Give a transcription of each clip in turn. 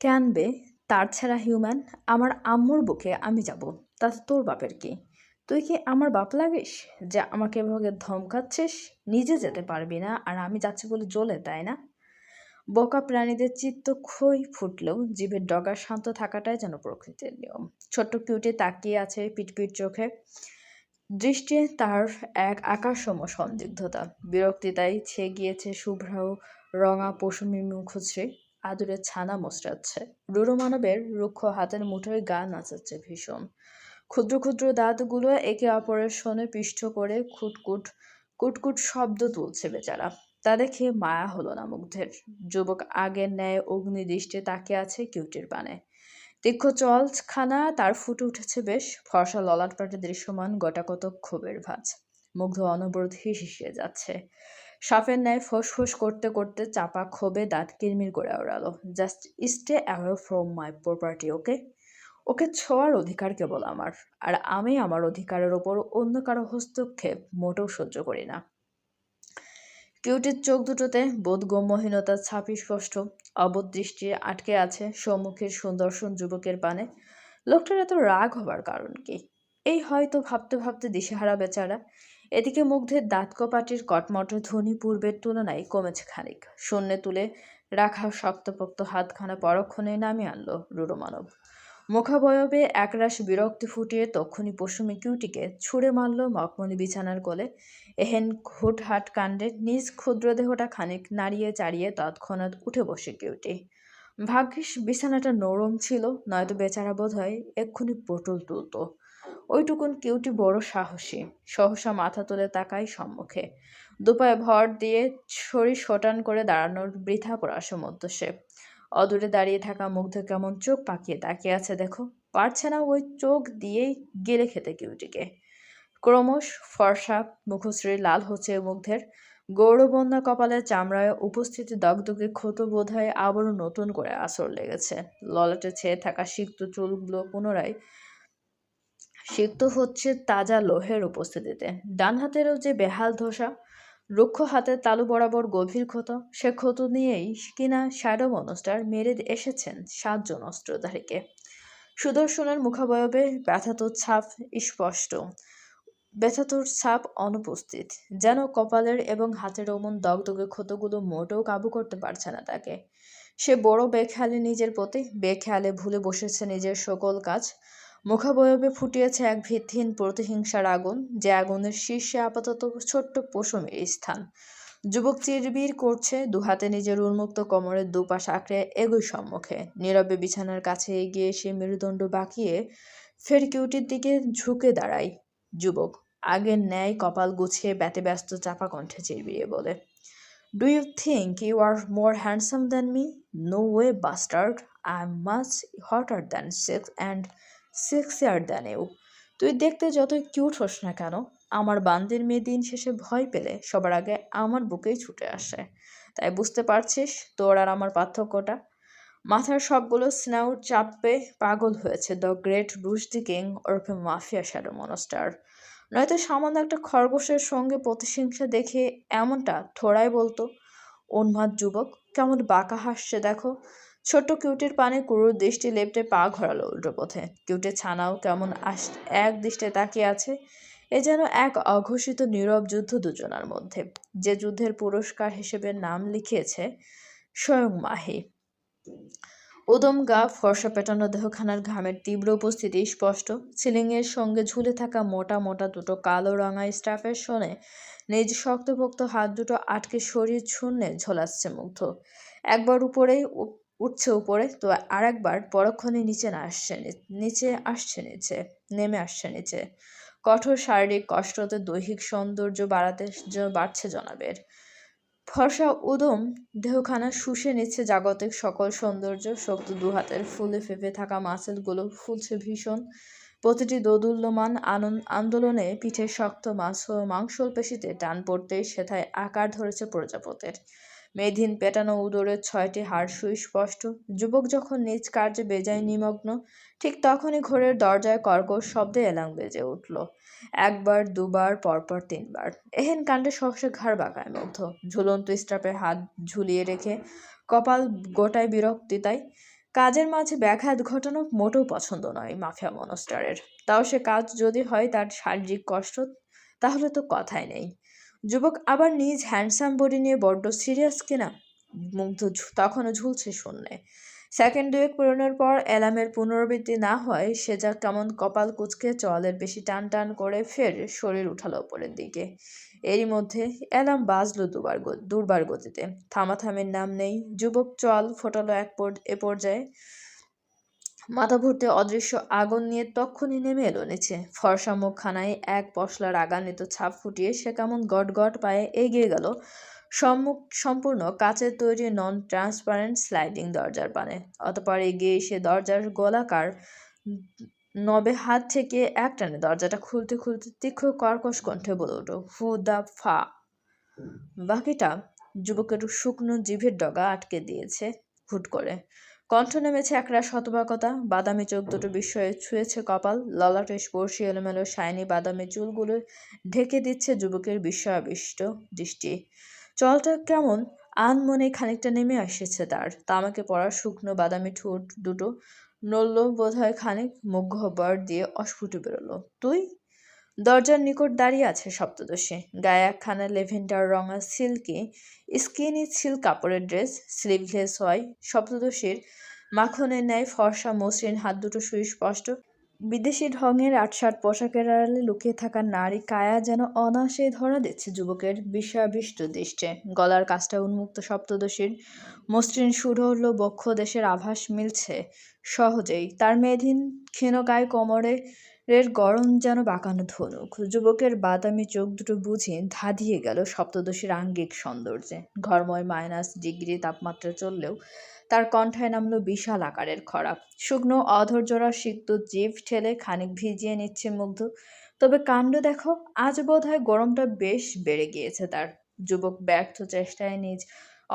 কেন বে? তার ছাড়া হিউম্যান? আমার আম্মুর বুকে আমি যাব, তাতে তোর বাপের কি? তুই কি আমার বাপ লাগিস যে আমাকে এভাবে ধমকাচ্ছিস? নিজে যেতে পারবি না আর আমি যাচ্ছি বলে জ্বলে, তাই না? বোকা প্রাণীদের চিত্ত খই ফুটলেও জীবের ডগা শান্ত থাকাটাই যেন প্রকৃতির নিয়ম। ছোট্ট কিউটি তাকিয়ে আছে পিটপিট চোখে, দৃষ্টি তার এক আকাশসম সন্দিগ্ধতা। বিরক্তি তাই ছেয়ে গিয়েছে শুভ্র রঙা পশমি মুখশ্রী। আদুরে ছানা মোচড়াচ্ছে, রুরু মানবের রুক্ষ হাতের মুঠোয় গা নাচাচ্ছে ভীষণ। ক্ষুদ্র ক্ষুদ্র দাঁতগুলো একে অপরের সনে পিষ্ট করে খুটকুট কুটকুট শব্দ তুলছে বেচারা। তা দেখে মায়া হলো না মুগ্ধের। যুবক আগের ন্যায় অগ্নিদৃষ্টে তাকিয়ে আছে কিউটির পানে। তীক্ষ্ণ চলখানা তার ফুটে উঠেছে বেশ, ফর্সা ললাটপাটে দৃশ্যমান গোটাকতক ক্ষোভের ভাঁজ। মুগ্ধ অনবরত হিসিয়ে যাচ্ছে। সাপের ন্যায় ফোঁস করতে করতে চাপা ক্ষোভে দাঁত কিরমির করে ওড়ালো। Just stay away from my property, okay? ওকে ছোঁয়ার অধিকার কেবল আমার, আর আমি আমার অধিকারের ওপর অন্য কারো হস্তক্ষেপ মোটেও সহ্য করি না। কিউটির চোখ দুটোতে বোধগম্যহীনতার ছাপ স্পষ্ট। অবোধ দৃষ্টি আটকে আছে সম্মুখের সুদর্শন যুবকের পানে। লোকটার এত রাগ হবার কারণ কি? এই হয়তো ভাবতে ভাবতে দিশেহারা বেচারা। এদিকে মুগ্ধের দাঁত কপাটির কটমট ধ্বনি পূর্বের তুলনায় কমেছে খানিক। শূন্যে তুলে রাখা শক্তপোক্ত হাতখানা পরক্ষণে নামিয়ে আনলো রুরু মানব। মুখাবয়বে একরাশ বিরক্তি ফুটিয়ে তক্ষুনি পশুমি কিউটিকে ছুঁড়ে মারল মখমলি বিছানার কোলে। এহেন হুটহাট কাণ্ডে নিজ ক্ষুদ্র দেহটা খানিক নাড়িয়ে চাড়িয়ে তৎক্ষণাৎ উঠে বসে কিউটি। ভাগ্যিস বিছানাটা নরম ছিল, নয়তো বেচারা বোধ হয় এক্ষুনি পটল তুলত। ওইটুকুন কিউটি বড় সাহসী। সহসা মাথা তুলে তাকায় সম্মুখে। দুপায়ে ভর দিয়ে শরীর শটান করে দাঁড়ানোর বৃথা প্রয়াসের মধ্যে সে। অদূরে দাঁড়িয়ে থাকা মুগ্ধ কেমন চোখ পাকিয়ে তাকিয়ে আছে দেখো। পারছে না ওই চোখ দিয়েই গেলে খেতে কিউটিকে। ক্রমশ ফর্সা মুখশ্রী লাল হচ্ছে মুগ্ধের। গৌরবন্যা কপালের চামড়ায় উপস্থিতি দগদগে ক্ষত বোধহয় আবারও নতুন করে আছর লেগেছে। ললাটে ছেয়ে থাকা সিক্ত চুলগুলো পুনরায় সিক্ত হচ্ছে তাজা লোহের উপস্থিতিতে। ডান হাতেরও যে বেহাল ধসা, রুক্ষ হাতের তালু বরাবর গভীর ক্ষত, সে ক্ষত নিয়েই কিনা শ্যাডো মনস্টার মেরে এসেছেন 7 জন অস্ত্রধারীকে। সুদর্শনের মুখাবয়বে ব্যথাতুর ছাপ স্পষ্ট, ব্যথাতুর ছাপ অনুপস্থিত। যেন কপালের এবং হাতের অমন দগদগে ক্ষতগুলো মোটেও কাবু করতে পারছে না তাকে। সে বড় বেখেয়ালি নিজের প্রতি, বেখেয়ালে ভুলে বসেছে নিজের সকল কাজ। মুখাবয়বে ফুটিয়েছে এক ভিত্তিহীন প্রতিহিংসার আগুন, যে আগুনের শীর্ষে আপাতত ছোট্ট পশমের স্থান। যুবক চিরবির করছে, দুহাতে নিজের উন্মুক্ত কোমরের দুপাশ আঁকড়ে এগোয় সম্মুখে। নীরবে বিছানার কাছে এগিয়ে এসে মেরুদণ্ড বাঁকিয়ে ফের কিউটির দিকে ঝুঁকে দাঁড়ায় যুবক। আগের ন্যায় কপাল গুছিয়ে ব্যতিব্যস্ত চাপা কণ্ঠে চিরবিরে বলে, do you think you are more handsome than me? No way bastard, I am much hotter than sex and sexier than you. তুই দেখতে যতই কিউট হোস না কেন, আমার বান্দির মেয়ে দিন শেষে ভয় পেলে সবার আগে আমার বুকেই ছুটে আসে। তাই বুঝতে পারছিস তোর আর আমার পার্থক্যটা? মাথার সবগুলো স্নায়ুর চাপে পাগল হয়েছে দ্য গ্রেট রুশদি কিং ওরফে মাফিয়া শ্যাডো মনস্টার। নয়তো সামান্য একটা খরগোশের সঙ্গে প্রতিহিংসা দেখে এমনটা থোড়াই বলতো। উন্মাদ যুবক কেমন বাঁকা হাসছে দেখো। ছোট্ট কিউটির পানে কুরুর দৃষ্টি লেপটে পা ঘোরালো উল্টো পথে। কিউটির ছানাও কেমন এক দৃষ্টে তাকিয়ে আছে। এ যেন এক অঘোষিত নীরব যুদ্ধ দুজনার মধ্যে, যে যুদ্ধের পুরস্কার হিসেবে নাম লিখিয়েছে স্বয়ং মাহি। উদম গা, ফর্সা পেটানো দেহখানার ঘামের তীব্র উপস্থিতি স্পষ্ট। সিলিংয়ের সঙ্গে ঝুলে থাকা মোটা মোটা দুটো কালো রাঙা স্টাফের শোনে নিজ শক্তপোক্ত হাত দুটো আটকে শরীর শূন্যে ঝোলাচ্ছে মুগ্ধ। একবার উপরেই উঠছে উপরে, তো আর একবার পরক্ষণে নেমে আসছে নিচে। কঠোর শারীরিক কষ্টতে দৈহিক সৌন্দর্য বাড়ছে জনাবের। ফর্সা উদম দেহখানা শুষে নিচ্ছে জাগতিক সকল সৌন্দর্য। শক্ত দুহাতের ফুলে ফেঁপে থাকা মাসেলগুলো ফুলছে ভীষণ। প্রতিটি দোদুল্যমান আন্দোলনে পিঠের শক্ত মাংসলপেশিতে টান পড়তেই সেথায় আকার ধরেছে প্রজাপতির। মেধহীন পেটানো উদরের 6টি হাড় সুস্পষ্ট। যুবক যখন নিজ কার্যে বেজায় নিমগ্ন, ঠিক তখনই ঘোরের দরজায় কর্কশ শব্দে এলাং বেজে উঠল। একবার, দুবার, পরপর 3বার। এহেন কাণ্ডে সহসা ঘাড় বাঁকায় মুগ্ধ। ঝুলন্ত স্ট্রাপে হাত ঝুলিয়ে রেখে কপাল গোটায় বিরক্তি তাই। কাজের মাঝে ব্যাঘাত ঘটানো মোটেও পছন্দ নয় মাফিয়া মনস্টারের। তাও সে কাজ যদি হয় তার শারীরিক কষ্ট, তাহলে তো কথাই নেই। যুবক আবার নিজ হ্যান্ডসাম বডি নিয়ে বড্ড সিরিয়াস কিনা। মুগ্ধ তখনও ঝুলছে শূন্যে। সেকেন্ড দুয়েক পূরণের পর অ্যালার্মের পুনরাবৃত্তি না হয় সে যা কেমন কপাল কুঁচকে চলের বেশি টান টান করে ফের শরীর উঠালো ওপরের দিকে। এরই মধ্যে অ্যালার্ম বাজলো দুর্বার গতিতে। থামাথামির নাম নেই। যুবক চল ফোটালো এ পর্যায়ে মাথা ভর্তি অদৃশ্য আগুন নিয়ে তক্ষুনি নেমে এলো নিচে। ফর্সা মুখখানায় এক পশলা রাগান্বিত ছাপ ফুটিয়ে সে কেমন গট পায়ে এগিয়ে গেল সম্পূর্ণ কাচের তৈরি নন ট্রান্সপারেন্ট স্লাইডিং দরজার পানে। অতঃপর এগিয়ে এসে দরজার গোলাকার নবে হাত থেকে একটানে দরজাটা খুলতে খুলতে তীক্ষ্ণ কর্কশ কণ্ঠে বলে ওঠো, হু দা ফা। বাকিটা যুবকের শুকনো জিভের ডগা আটকে দিয়েছে হুট করে। কণ্ঠ নেমেছে একরাশ হতবাকতা। বাদামি চোখ দুটো বিস্ময়ে ছুঁয়েছে কপাল। ললাটে স্পর্শী এলোমেলো শাইনি বাদামি চুলগুলো ঢেকে দিচ্ছে যুবকের বিস্ময়াবিষ্ট দৃষ্টি। চলটা কেমন আনমনে খানিকটা নেমে এসেছে তার। তামাকে পড়া শুকনো বাদামি ঠোঁট দুটো নড়ল বোধহয় খানিক, মুখ গহ্বর দিয়ে অস্ফুটে বেরোলো, তুই? দরজার নিকট দাঁড়িয়ে আছে সপ্তদশী। গায়ে একখানা লেভেন্ডার রঙা স্কিনি সিল্ক কাপড়ের ড্রেস, স্লিভলেস হয়। সপ্তদশীর মাখনের ন্যায় ফর্সা মসৃণ হাত দুটো সুস্পষ্ট। বিদেশি ঢঙের আটসাট পোশাকের আড়ালে লুকিয়ে থাকা নারী কায়া যেন অনায়াসেই ধরা দিচ্ছে যুবকের বিস্ময়াবিষ্ট দৃষ্টে। গলার কাছটা উন্মুক্ত সপ্তদশীর মসৃণ সুঢল বক্ষ দেশের আভাস মিলছে সহজেই। তার মেধিন ক্ষীণ গায়ে কোমরের গড়ন যেন বাঁকানো ধনুক। যুবকের বাদামি চোখ দুটো বুঝি ধাঁধিয়ে গেল সপ্তদশীর আঙ্গিক সৌন্দর্যে। ঘরময় -ডিগ্রি তাপমাত্রা চললেও তার কণ্ঠায় নামলো বিশাল আকারের খরা। শুকনো অধৈর্যরা সিক্ত জিভ ঠেলে খানিক ভিজিয়ে নিচ্ছে মুগ্ধ। তবে কাণ্ড দেখো, আজ বোধহয় গরমটা বেশ বেড়ে গিয়েছে তার। যুবক ব্যর্থ চেষ্টায় নিজ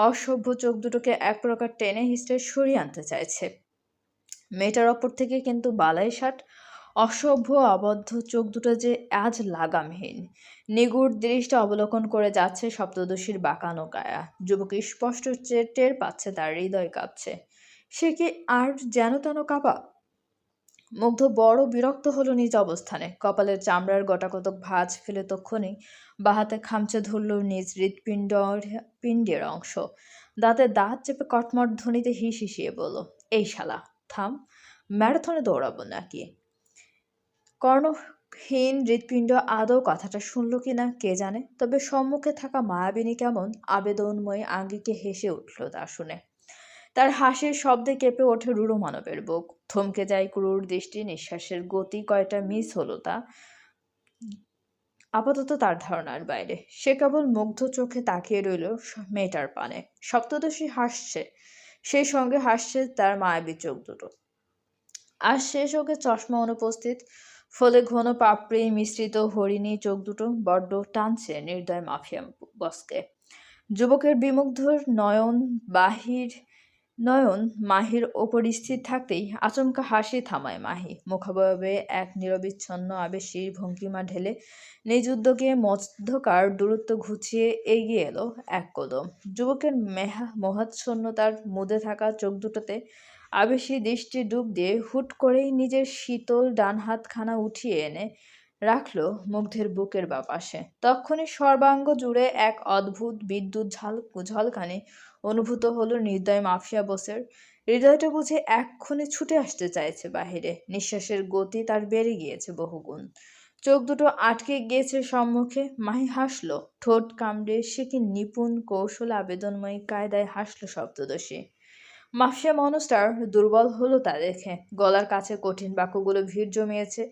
অসভ্য চোখ দুটোকে এক প্রকার টেনে হিঁচড়ে সরিয়ে আনতে চাইছে। মেয়েটার ওপর থেকে কিন্তু বালাই ষাট অসভ্য আবদ্ধ চোখ দুটো যে আজ লাগামহীন। নিগুড় দৃষ্টি অবলোকন করে যাচ্ছে সপ্তদশীর বাঁকানো কায়া। যুবক স্পষ্ট টের পাচ্ছে তার হৃদয় কাঁপছে। সে কি আর যেন তেন কাঁপা? মুগ্ধ বড় বিরক্ত হলো নিজ অবস্থানে। কপালের চামড়ার গোটাকতক ভাঁজ ফেলে তক্ষুনি বাহাতে খামচে ধরল নিজ পিণ্ডের অংশ। দাঁতে দাঁত চেপে কটমট ধ্বনিতে হিসিয়ে বলল, এই শালা থাম, ম্যারাথনে দৌড়াবো নাকি? কর্ণহীন হৃৎপিণ্ড আদৌ কথাটা শুনল কিনা কে জানে। তবে সম্মুখে থাকা মায়াবিনী কেমন আবেদনময়ী আঙ্গিকে হেসে উঠল তা শুনে। তার হাসির শব্দে কেঁপে ওঠে রূঢ় মানবের বুক। থমকে যায় ক্রূর দৃষ্টি। নিঃশ্বাসের গতি কয়টা মিস হলো তা আপাতত তার ধারণার বাইরে। সে কেবল মুগ্ধ চোখে তাকিয়ে রইল মেয়েটার পানে। সপ্তদশী হাসছে, সেই সঙ্গে হাসছে তার মায়াবী চোখ দুটো। আর সে চোখে চশমা অনুপস্থিত, ফলে ঘন পাপড়ি মিশ্রিত হরিণী চোখ দুটো বড্ড টানছে নির্দয় মাফিয়া বসকে। যুবকের বিমুগ্ধ নয়ন মাহির ওপর স্থির থাকতেই আচমকা হাসি থামায় মাহি। মুখাবয়বে এক নিরবিচ্ছন্ন আবেশীর ভঙ্গিমা ঢেলে নিজ উদ্যোগে মধ্যকার দূরত্ব ঘুচিয়ে এগিয়ে এলো এক কদম। যুবকের মোহাচ্ছন্নতার মুদে থাকা চোখ দুটোতে আবেশী দৃষ্টি ডুব দিয়ে হুট করেই নিজের শীতল ডান হাতখানা উঠিয়ে এনে রাখল মুগ্ধের বুকের বাপাশে। তক্ষুনি সর্বাঙ্গ জুড়ে এক অদ্ভুত বিদ্যুৎ ঝলকানি অনুভূত হলো নির্দয় মাফিয়া বসের। হৃদয়টা বুঝে এক্ষুনি ছুটে আসতে চাইছে বাহিরে। নিঃশ্বাসের গতি তার বেড়ে গিয়েছে বহুগুণ। চোখ দুটো আটকে গিয়েছে সম্মুখে। মাহি হাসলো ঠোঁট কামড়ে। সে কি নিপুণ কৌশল আবেদনময়ী কায়দায় হাসলো সপ্তদশী। মাফিয়া মানুষটার দুর্বল হলো তা দেখে। গলার কাছে কঠিন বাক্যগুলো ভিড় জমিয়েছে।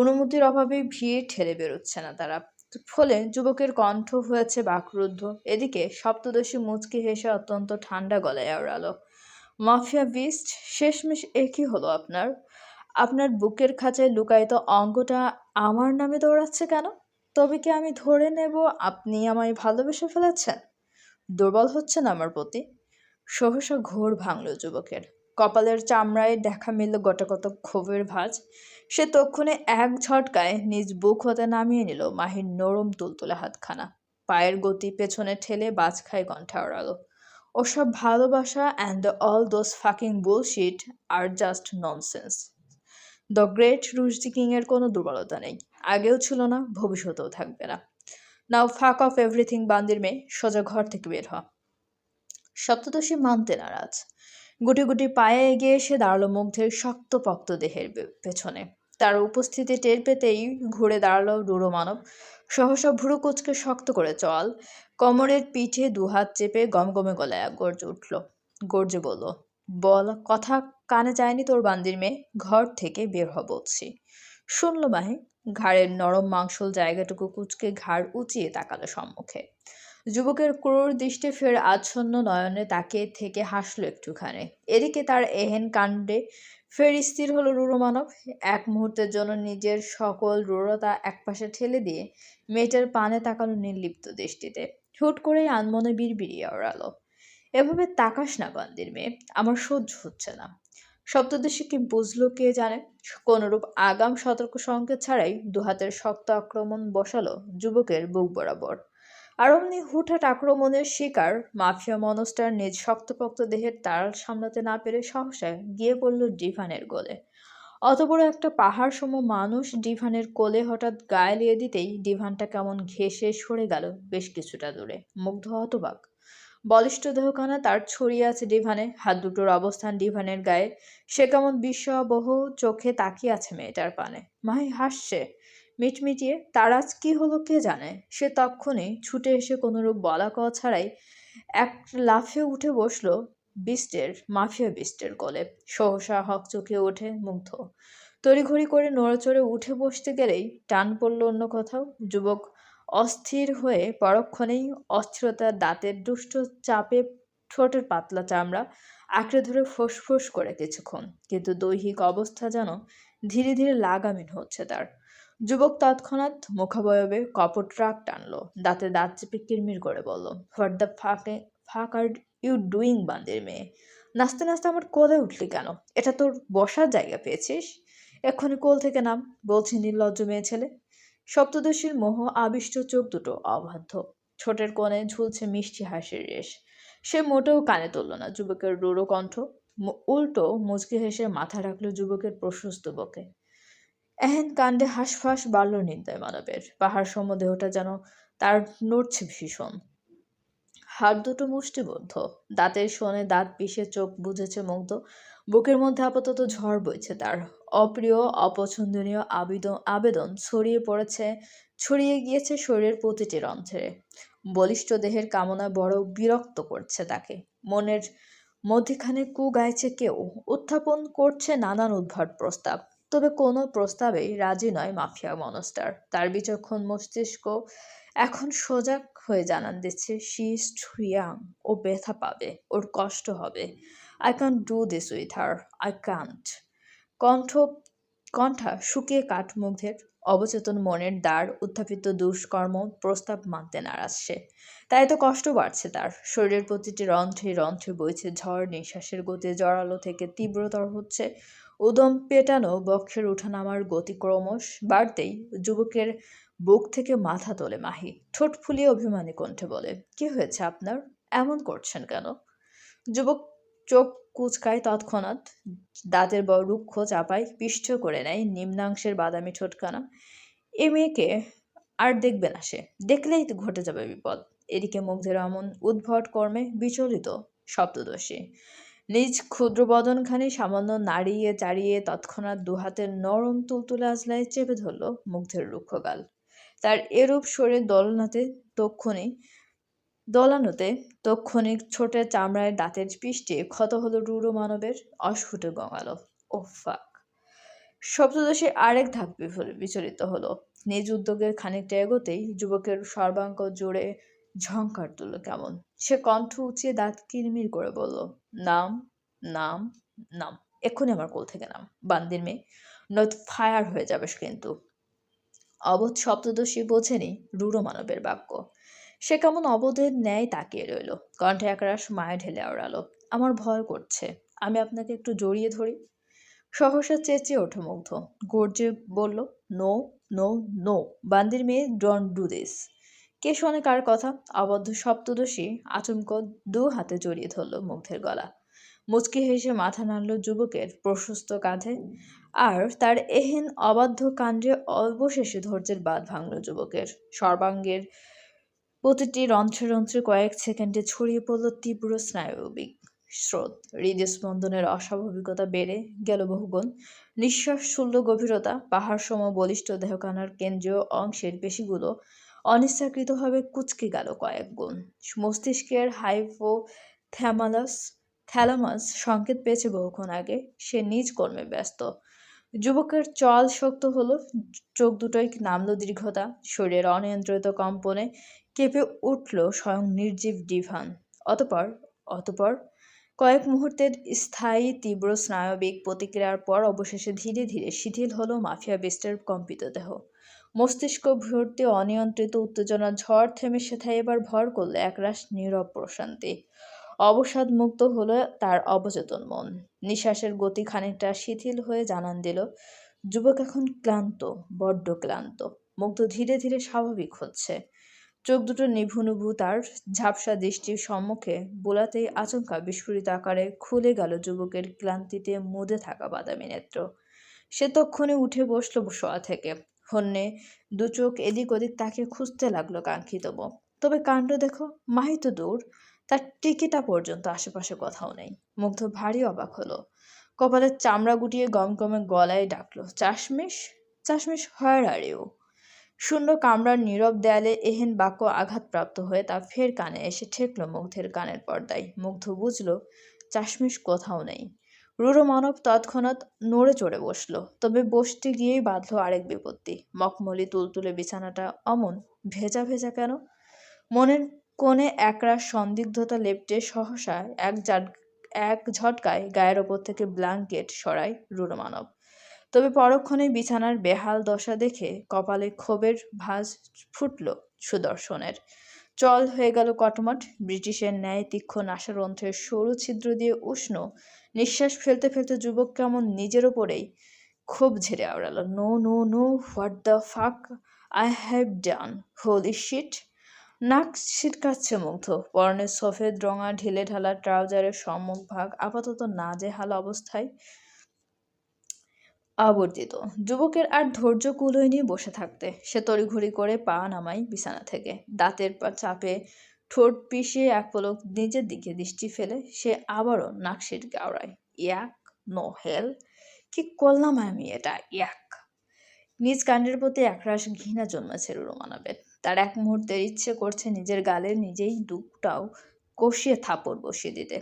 অনুমতির অভাবে ভিড় ঠেলে বেরোচ্ছে না তারা। ফলে যুবকের কণ্ঠ হয়েছে বাকরুদ্ধ। এদিকে সপ্তদশী মুচকি হেসে অত্যন্ত ঠান্ডা গলায় আওড়ালো, মাফিয়া বিস্ট, শেষমেশ একই হলো আপনার। আপনার বুকের খাঁচায় লুকায়িত অঙ্গটা আমার নামে দৌড়াচ্ছে কেন? তবে কি আমি ধরে নেব আপনি আমায় ভালোবেসে ফেলেছেন? দুর্বল হচ্ছেন আমার প্রতি? সহসা ঘোর ভাঙল যুবকের। কপালের চামড়ায় দেখা মিলল গোটাকত ক্ষোভের ভাঁজ। সে তক্ষুনি এক ঝটকায় নিজ বুক হতে নামিয়ে নিল মাহির নরম তুলতুলে হাতখানা। পায়ের গতি পেছনে ঠেলে বাজখায় কণ্ঠে আওড়ালো, ওসব ভালোবাসা and all those fucking bullshit আর just nonsense. The great Rushdie king এর কোনো দুর্বলতা নেই, আগেও ছিল না, ভবিষ্যতেও থাকবে না। নাও ফাক অফ এভরিথিং বান্দির মেয়ে, সোজা ঘর থেকে বের হ। সপ্তদশী মানতে নারাজ। গুটি গুটি পায়ে এগিয়ে এসে দাঁড়ালো মুগ্ধের শক্তপোক্ত দেহের পেছনে। তার উপস্থিতি টের পেতেই ঘুরে দাঁড়ালো রূঢ় মানব। সহসা ভুরু কুচকে শক্ত করে চল, কোমরের পিঠে দুহাত চেপে গমগমে গলায় গর্জে উঠল। গর্জে বলল, বল কথা কানে যায়নি তোর বান্দির মেয়ে, ঘর থেকে বের হ বলছি। শুনল মাহি। ঘাড়ের নরম মাংসল জায়গাটুকু কুচকে ঘাড় উঁচিয়ে তাকালো সম্মুখে। যুবকের ক্রূর দৃষ্টি ফের আচ্ছন্ন নয়নে তাকিয়ে থেকে হাসল একটুখানি। এদিকে তার এহেন কাণ্ডে ফের স্থির হলো রূঢ় মানব। এক মুহূর্তের জন্য নিজের সকল রূঢ়তা একপাশে ঠেলে দিয়ে মেয়েটার পানে তাকালো নির্লিপ্ত দৃষ্টিতে। হুট করেই আনমনে বিড়বিড়িয়ে ওড়ালো, এভাবে তাকাস না বান্দির মেয়ে, আমার সহ্য হচ্ছে না। সপ্তদশী কি বুঝলো কে জানে। কোনরূপ আগাম সতর্ক সংকেত ছাড়াই দুহাতের শক্ত আক্রমণ বসালো যুবকের বুক বরাবর। আর অমনি হুটহাট আক্রমণের শিকার মাফিয়া মনস্টার নিজ শক্তপোক্ত দেহের তাড় সামলাতে না পেরে সহসা গিয়ে পড়ল ডিভানের কোলে। অত বড় একটা পাহাড় সম মানুষ ডিভানের কোলে হঠাৎ গায়ে লিয়ে দিতেই ডিভানটা কেমন ঘেঁষে সরে গেল বেশ কিছুটা দূরে। মুগ্ধ হতবাক। বলিষ্ঠ দেহখানা তার ছড়িয়ে আছে ডিভানে, হাত দুটোর অবস্থান ডিভানের গায়ে। সে কেমন বিস্ময়াবহ চোখে তাকিয়ে আছে মেয়েটার পানে। মাহি হাসছে মিটমিটিয়ে। তার আজ কি হলো কে জানে। সে তক্ষুনি ছুটে এসে কোনরূপ বলা কওয়া ছাড়াই এক লাফে উঠে বসলো মাফিয়া বিস্টের কোলে। সহসা হকচকিয়ে ওঠে মুগ্ধ। তড়িঘড়ি করে নড়েচড়ে উঠে বসতে গেলেই টান পড়ল অন্য কোথাও। যুবক অস্থির হয়ে পরক্ষণেই অস্থিরতার দাঁতের দুষ্ট চাপে ঠোঁটের পাতলা চামড়া আঁকড়ে ধরে ফোঁস করে কিছুক্ষণ, কিন্তু দৈহিক অবস্থা যেন ধীরে ধীরে লাগামহীন হচ্ছে তার। যুবক তৎক্ষণাৎ মুখাবয়বে কপট রাগ টানলো, দাঁতে দাঁত চেপে কিরমির করে বলল, হোয়াট দ্য ফাক আর ইউ ডুইং বান্দির মেয়ে? নাচতে নাচতে আমার কোলে উঠলি কেন? এটা তোর বসার জায়গা পেয়েছিস? এক্ষুনি কোল থেকে নাম বলছি, নির্লজ্জ মেয়ে ছেলে। সপ্তদশীর মোহ আবিষ্ট চোখ দুটো অবাধ্য, ঠোঁটের কোণে ঝুলছে মিষ্টি হাসির রেশ। সে মোটেও কানে তুলল না যুবকের রূঢ় কণ্ঠ। উল্টো মুচকি হেসে মাথা রাখলো যুবকের প্রশস্ত বুকে। এহেন কাণ্ডে হাঁসফাঁস বাড়ল নির্দয় মানবের। পাহাড় সম দেহটা যেন তার নড়ছে ভীষণ। হাত দুটো মুষ্টিবদ্ধ, দাঁতের শোনে দাঁত পিষে চোখ বুঝেছে মুগ্ধ। বুকের মধ্যে আপাতত ঝড় বইছে তার। অপ্রিয় অপছন্দনীয় আবেদন ছড়িয়ে গিয়েছে শরীরের প্রতিটি রন্ধ্রে। বলিষ্ঠ দেহের কামনা বড় বিরক্ত করছে তাকে। মনের মধ্যেখানে কু গাইছে কেউ, উত্থাপন করছে নানান উদ্ভট প্রস্তাব। তবে কোনো প্রস্তাবেই রাজি নয় মাফিয়া মনস্টার। তার বিচক্ষণ মস্তিষ্ক এখন সজাগ হয়ে জানান দিচ্ছে, শি ইজ টু ইয়াং, ও ব্যথা পাবে, ওর কষ্ট হবে। I can't do this with her, I can't. কণ্ঠ কণ্ঠা শুকিয়ে কাঠ মুগ্ধের। অবচেতন মনের দ্বার উত্থাপিত দুষ্কর্ম প্রস্তাব মানতে নারাজ সে। তাই তো কষ্ট বাড়ছে তার। শরীরের প্রতিটি রন্ধ্রে রন্ধ্রে বইছে ঝড়, নিঃশ্বাসের গতি জোরালো থেকে তীব্রতর হচ্ছে। উদম পেটানো বক্ষের উঠানামার গতি ক্রমশ বাড়তেই যুবকের বুক থেকে মাথা তোলে মাহি। ঠোঁট ফুলিয়ে অভিমানী কণ্ঠে বলে, কি হয়েছে আপনার? এমন করছেন কেন? যুবক চোখ কুচকায় তৎক্ষণাৎ, দাঁতের বড় রুক্ষ চাপায় পিষ্ট করে নেয় নিম্নাংশের বাদামি ঠোঁটখানা। এ মেয়েকে আর দেখবে না সে, দেখলেই তো ঘটে যাবে বিপদ। এদিকে মুগ্ধের এমন উদ্ভট কর্মে বিচলিত সপ্তদশী নিজ ক্ষুদ্র বদনখানি সামান্য নাড়িয়ে চাড়িয়ে তৎক্ষণাৎ দুহাতের নরম তুলতুলে আজলায় চেপে ধরল মুগ্ধের রুক্ষ গাল। তার এরূপ শরীর দোলানোতে তক্ষণিক ছোটের চামড়ায় দাঁতের পিষ্টে ক্ষত হলো রূঢ় মানবের। অস্ফুটে গঙালো, ও ফাক। সপ্তদশী আরেক ধাপ বিচলিত হলো। নিজ উদ্যোগের খানিকটা এগোতেই যুবকের সর্বাঙ্গ জুড়ে ঝংকার তুলল কেমন। সে কণ্ঠ উঁচিয়ে দাঁত কিরমির করে বলল, নাম, নাম, নাম, এক্ষুনি আমার কোল থেকে নাম বান্দির মেয়ে, নয়তো ফায়ার হয়ে যাবে কিন্তু। অবোধ সপ্তদশী বোঝেনি রূঢ় মানবের বাক্য। সে কেমন অবোধের ন্যায় তাকিয়ে রইল। কণ্ঠে একরাশ মায়া ঢেলে আওড়ালো, আমার ভয় করছে, আমি আপনাকে একটু জড়িয়ে ধরি। সহসা চেঁচিয়ে ওঠে মুগ্ধ। গর্জে বলল, নো, নো, নো, বান্দির মেয়ে, ডোন্ট ডু দিস। কে শোনে কার কথা? অবদ্ধ সপ্তদশী আচমক দু হাতে জড়িয়ে ধরল মুগ্ধের গলা। মুচকি হেসে মাথা নাড়ল যুবকের প্রশস্ত কাঁধে। আর তার এহেন অবাধ্য কাণ্ডে অবশেষে ধৈর্যের বাঁধ ভাঙল যুবকের। সর্বাঙ্গের প্রতিটি রন্ধ্রে রন্ধ্রে কয়েক সেকেন্ডে ছড়িয়ে পড়ল তীব্র স্নায়বিক স্রোত। হৃদস্পন্দনের অস্বাভাবিকতা বেড়ে গেল বহুগুণ। নিঃশ্বাস শূন্য গভীরতা, পাহাড় সম বলিষ্ঠ দেহখানার কেন্দ্রীয় অংশের পেশিগুলো অনিচ্ছাকৃতভাবে কুঁচকে গেল কয়েক গুণ। মস্তিষ্কের হাইপোথ্যালামাস থ্যালামাস সংকেত পেয়েছে বহুক্ষণ আগে, সে নিজ কর্মে ব্যস্ত। যুবকের চল শক্ত হলো, চোখ দুটোই নামল দীর্ঘতা, শরীরের অনিয়ন্ত্রিত কম্পনে কেঁপে উঠল স্বয়ং নির্জীব ডিভান। অতপর অতপর কয়েক মুহূর্তের স্থায়ী তীব্র স্নায়বিক প্রতিক্রিয়ার পর অবশেষে ধীরে ধীরে শিথিল হলো মাফিয়া বেস্টের কম্পিত দেহ। মস্তিষ্ক ভর্তি অনিয়ন্ত্রিত উত্তেজনার ঝড় থেমে সেথায় এবার ভর করলে একরাশ নীরব প্রশান্তি। অবসাদ মুক্ত হলো তার অবচেতন মন। নিঃশ্বাসের গতি খানিকটা শিথিল হয়ে জানান দিল, যুবক এখন ক্লান্ত, বড্ড ক্লান্ত। মুগ্ধ ধীরে ধীরে স্বাভাবিক হচ্ছে। চোখ দুটো নিভু নিভু, তার ঝাপসা দৃষ্টির সম্মুখে বোলাতেই আচমকা বিস্ফোরিত আকারে খুলে গেল যুবকের ক্লান্তিতে মুদে থাকা বাদামি নেত্র। সে তক্ষণে উঠে বসল শোয়া থেকে। হন্যে দু চোখ এদিক ওদিক তাকিয়ে খুঁজতে লাগলো কাঙ্ক্ষিত মুখ। তবে কাণ্ড দেখো, মাহি তো দূর, তার টিকিটা পর্যন্ত আশেপাশে কোথাও নেই। মুগ্ধ ভারী অবাক হলো। কপালের চামড়া গুটিয়ে গমগমে গলায় ডাকলো, চাশমিশ, চাশমিশ, হোয়ার আর ইউ? শূন্য কামরার নীরব দেয়ালে এহেন বাক্য আঘাতপ্রাপ্ত হয়ে তা ফের কানে এসে ঠেকল মুগ্ধের কানের পর্দায়। মুগ্ধ বুঝল চাশমিশ কোথাও নেই। রূঢ় মানব তৎক্ষণাৎ নড়ে চড়ে বসল, তবে বসতে গিয়েই বাঁধল আরেক বিপত্তি। মখমলি তুলতুলে বিছানাটা অমন ভেজা ভেজা কেন? মনের কোণে একরাশ সন্দিগ্ধতা লেপ্টে সহসা এক ঝটকায় গায়ের ওপর থেকে ব্ল্যাঙ্কেট সরায় রূঢ় মানব। তবে পরক্ষণেই বিছানার বেহাল দশা দেখে কপালে ক্ষোভের ভাঁজ ফুটল সুদর্শনের। চল হয়ে গেল কটমট। ব্রিটিশের ন্যায় তীক্ষ্ণ নাসারন্ধ্রের সরু ছিদ্র দিয়ে উষ্ণ নিঃশ্বাস ফেলতে ফেলতে যুবক কেমন নিজের ওপরেই ক্ষোভ ঝেড়ে আওড়ালো। No no no, what the fuck I have done, holy shit! নাক ছিটকাচ্ছে মুগ্ধ। পরনের সফেদ রঙা ঢিলে ঢালা ট্রাউজারের সম্মুখ ভাগ আপাতত নাজেহাল অবস্থায় আবর্তিত। যুবকের আর ধৈর্য কুলোয়নি বসে থাকতে। সে তড়িঘড়ি করে পা নামায় বিছানা থেকে। দাঁতের চাপে ঠোঁট পিষিয়ে এক পলক নিজের দিকে দৃষ্টি ফেলে সে আবারও নাক সিটকে আওড়ায়। ইয়াক, নো হেল! কি করলাম আমি এটা? ইয়াক! নিজ কাণ্ডের প্রতি একরাশ ঘৃণা জন্মেছে রূঢ় মানবের। তার এক মুহূর্তের ইচ্ছে করছে নিজের গালে নিজেই দুটাও কষিয়ে থাপড় বসিয়ে দিতে।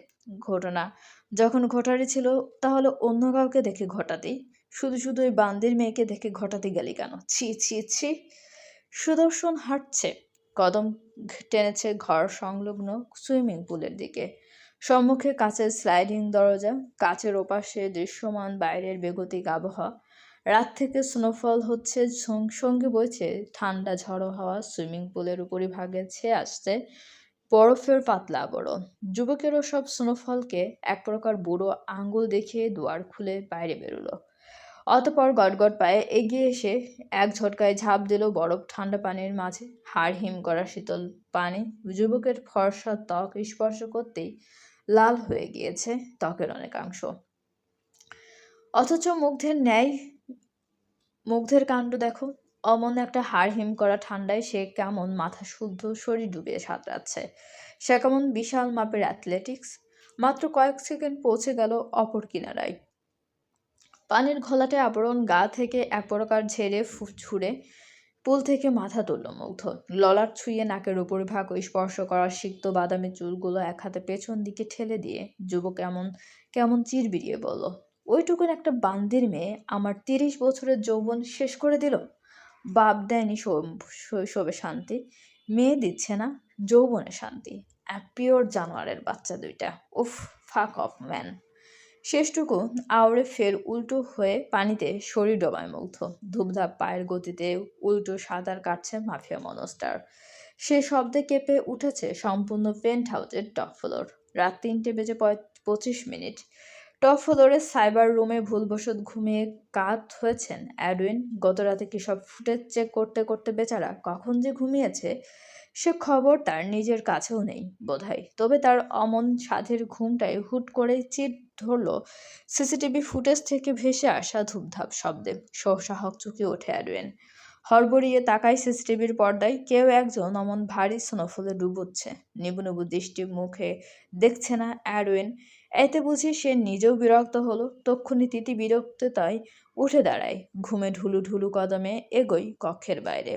ঘটনা যখন ঘটারই ছিল, তাহলে অন্য কাউকে দেখে ঘটাতেই। শুধু শুধু ওই বান্দির মেয়েকে দেখে ঘটাতে গেলি কেন? ছি ছি ছি! সুদর্শন হাঁটছে, কদম টেনেছে ঘর সংলগ্ন সুইমিং পুলের দিকে। সম্মুখে কাচের স্লাইডিং দরজা, কাচের ওপাশে দৃশ্যমান বাইরের বেগতিক আবহাওয়া। রাত থেকে স্নোফল হচ্ছে, সঙ্গে বইছে ঠান্ডা ঝড়ো হাওয়া। সুইমিং পুলের উপরিভাগে ছেয়ে আসছে বরফের পাতলা আবরণ। যুবকেরও সব স্নোফলকে এক প্রকার বুড়ো আঙ্গুল দেখিয়ে দুয়ার খুলে বাইরে বেরোলো। অতপর গটগট পায়ে এগিয়ে এসে এক ঝটকায় ঝাঁপ দিল বরফ ঠান্ডা পানির মাঝে। হাড় হিম করা শীতল পানি যুবকের ফর্সা ত্বক স্পর্শ করতেই লাল হয়ে গিয়েছে ত্বকের অনেকাংশ। অথচ মুগ্ধের কাণ্ড দেখো, অমন একটা হাড় হিম করা ঠান্ডায় সে কেমন মাথা শুদ্ধ শরীর ডুবিয়ে সাঁতরাচ্ছে। সে কেমন বিশাল মাপের অ্যাথলেটিক্স। মাত্র কয়েক সেকেন্ড পৌঁছে গেল অপর কিনারায়। পানির ঘোলাটে আবরণ গা থেকে এক প্রকার ঝেড়ে ছুঁড়ে পুল থেকে মাথা তুলল মুগ্ধ। ললাট ছুঁয়ে নাকের উপরিভাগ স্পর্শ করা সিক্ত বাদামি চুলগুলো এক হাতে পেছন দিকে ঠেলে দিয়ে যুবক কেমন চিরবিরিয়ে বলল, ওইটুকুন একটা বান্দির মেয়ে আমার 30 বছরের যৌবন শেষ করে দিল। বাপ দেয়নি শৈশবে শান্তি, মেয়ে দিচ্ছে না যৌবনে শান্তি। পিওর জানোয়ারের বাচ্চা দুইটা। উফ, ফাক অফ ম্যান! শেষটুকু আওড়ে ফের উল্টো হয়ে পানিতে শরীর ডোবায় মুগ্ধ। ধূপধাপ পায়ের গতিতে উল্টো সাঁতার কাটছে মাফিয়া মনস্টার। সে শব্দে কেঁপে উঠেছে সম্পূর্ণ পেন্ট হাউসের টপ ফ্লোর। রাত 3:25। টপ ফ্লোরের সাইবার রুমে ভুলবশত ঘুমিয়ে কাত হয়েছেন অ্যাডউইন। গত রাতে কি সব ফুটেজ চেক করতে করতে বেচারা কখন যে ঘুমিয়েছে সে খবর তার নিজের কাছেও নেই বোধহয়। তবে তার অমন সাধের ঘুমটায় হুট করে চিট ধরল সিসিটিভি ফুটেজ থেকে ভেসে আসা ধূপধাপ শব্দে। সহসা হকচকিয়ে ওঠে অ্যাডওয়েন। হড়বড়িয়ে তাকায় সিসিটিভির পর্দায়। কেউ একজন অমন ভারী স্নোফলে ডুবুচ্ছে। নিবু নিবু দৃষ্টি মুখে দেখছে না অ্যাডওয়েন। এতে বুঝি সে নিজেও বিরক্ত হলো। তক্ষুনি তিতি বিরক্ততায় উঠে দাঁড়ায়। ঘুমে ঢুলু ঢুলু কদমে এগোয় কক্ষের বাইরে।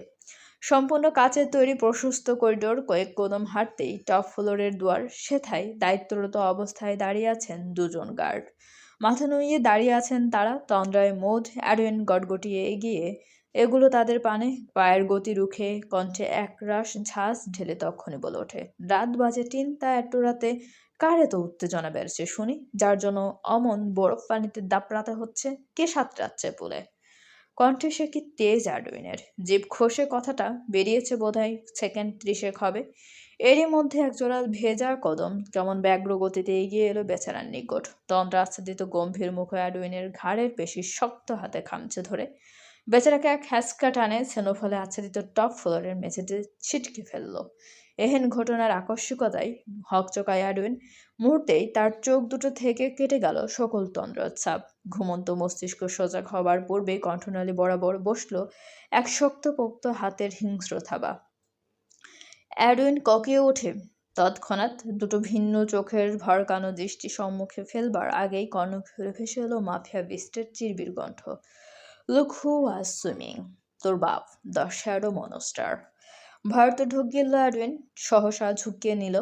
সম্পূর্ণ কাচের তৈরি প্রশস্ত করিডোর। কয়েক কদম হাঁটতেই টপ ফ্লোরের দুয়ার। সেথায় দায়িত্বরত অবস্থায় দাঁড়িয়ে আছেন দুজন গার্ড। মাথা নুইয়ে দাঁড়িয়ে আছেন তারা। তন্দ্রায় মোদ অ্যাডওয়েন গটগটিয়ে এগিয়ে এগুলো তাদের পানে। পায়ের গতি রুখে কণ্ঠে একরাশ ঝাঁজ ঢেলে তক্ষণি বলে ওঠে, রাত বাজে ৩, তা এত রাতে কার এত উত্তেজনা বেড়েছে শুনি? যার জন্য অমন বরফ পানিতে দাপড়াতে হচ্ছে? কে সাঁতরাচ্ছে পুলে? কণ্ঠে সে কি তেজ অ্যাডউইনের। জিভ খসে কথাটা বেরিয়েছে বোধহয় সেকেন্ড ৩০ হবে। এরই মধ্যে একজোড়া ভেজা কদম কেমন ব্যগ্র গতিতে এগিয়ে এলো বেচারার নিকট। তন্দ্রা আচ্ছাদিত গম্ভীর মুখ অ্যাডউইনের ঘাড়ের পেশি শক্ত হাতে খামচে ধরে বেচারাকে এক হ্যাঁচকা টানে সেনোফলে আচ্ছাদিত টপ ফ্লোরের মেঝেতে ছিটকে ফেলল। এহেন ঘটনার আকস্মিকতায় হকচকায় অ্যাডউইন। মুহূর্তেই তার চোখ দুটো থেকে কেটে গেল সকল তন্দ্রোচ্ছাপ। ঘুমন্ত মস্তিষ্ক সজাগ হবার পূর্বেই কণ্ঠনালী বরাবর বসল এক শক্তপোক্ত হাতের হিংস্র থাবা। অ্যাডউইন ককিয়ে ওঠে। তৎক্ষণাৎ দুটো ভিন্ন চোখের ভরকানো দৃষ্টি সম্মুখে ফেলবার আগেই কর্ণফুরে ভেসে এলো মাফিয়া বিস্টের চিরবির কণ্ঠ। লুক হু ওয়াজ সুইমিং, তোর বাপ, দ্য শ্যাডো মনস্টার। ভয়ত ঢোক গেল অ্যাডউইন। সহসা ঝুঁকিয়ে নিল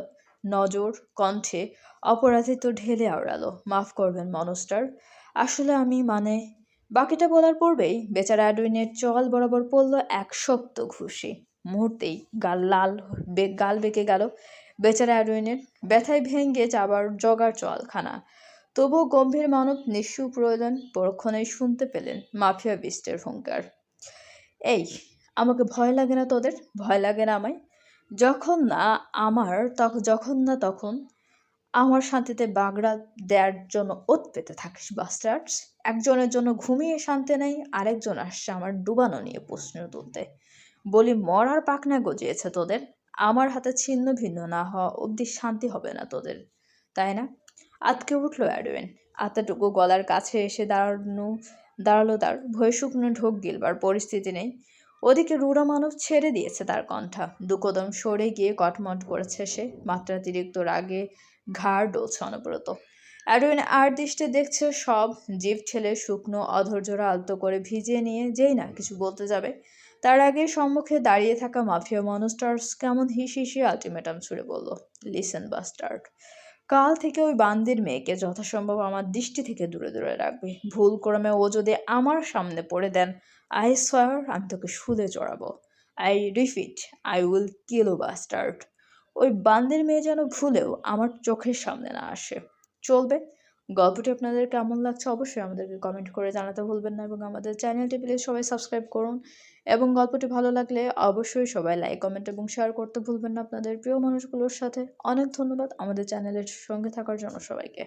নজর। কণ্ঠে অপরাধিত ঢেলে আওড়ালো, মাফ করবেন মনস্টার, আসলে আমি বাকিটা বলার পূর্বেই বেচারা অ্যাডউইনের চোয়াল বরাবর পড়ল এক শক্ত ঘুষি। মুহূর্তেই গাল বেঁকে গেল বেচারা অ্যাডউইনের। ব্যথায় ভেঙে যাবার জগার চোয়ালখানা। তবুও গম্ভীর মানব নিঃস্ব প্রয়োজন পরক্ষণেই শুনতে পেলেন মাফিয়া বিস্টের হুঙ্কার। এই, আমাকে ভয় লাগে না তোদের? ভয় লাগে না আমায়? যখন না তখন আমার শান্তিতে বাগড়া দেওয়ার জন্য ওত পেতে থাকিস বাস্টার্ডস। একজনের জন্য ঘুমিয়ে শান্তি নেই, আরেকজন আসছে আমার ডুবানো নিয়ে প্রশ্ন তুলতে। বলি মরার পাখনা গজিয়েছে তোদের। আমার হাতে ছিন্ন ভিন্ন না হওয়া অবধি শান্তি হবে না তোদের, তাই না? আতকে উঠল অ্যাডওয়েন। আত্মাটুকু গলার কাছে এসে দাঁড়ালো তার। ভয়ে শুকনো ঢোক গিলবার পরিস্থিতি নেই। ওদিকে রূঢ় মানব ছেড়ে দিয়েছে তার কণ্ঠা। দুকদম সরে গিয়ে কটমট করেছে সে। মাত্রাতিরিক্ত রাগে ঘাড় ডলছে অনবরত। অ্যাডউইন আর দৃষ্টে দেখছে সব। জিভ ঠেলে শুকনো অধৈর্যরা আলতো করে ভিজিয়ে নিয়ে যেই না কিছু বলতে যাবে, তার আগে সম্মুখে দাঁড়িয়ে থাকা মাফিয়া মনস্টার্স কেমন হিসি আলটিমেটাম ছুড়ে বলল, লিসেন বাস্টার্ড, কাল থেকে ওই বান্দির মেয়েকে যথাসম্ভব আমার দৃষ্টি থেকে দূরে দূরে রাখবে। ভুল ক্রমে ও যদি আমার সামনে পড়ে দেন, আই সোয়ার আমি তোকে শুলে চড়াবো। I repeat, I will kill you bastard. ওই বান্দির মেয়ে যেন ভুলেও আমার চোখের সামনে না আসে। চলবে? গল্পটি আপনাদের কেমন লাগছে অবশ্যই আমাদেরকে কমেন্ট করে জানাতে ভুলবেন না, এবং আমাদের চ্যানেলটি প্লিজ সবাই সাবস্ক্রাইব করুন। এবং গল্পটি ভালো লাগলে অবশ্যই সবাই লাইক, কমেন্ট এবং শেয়ার করতে ভুলবেন না আপনাদের প্রিয় মানুষগুলোর সাথে। অনেক ধন্যবাদ আমাদের চ্যানেলের সঙ্গে থাকার জন্য সবাইকে।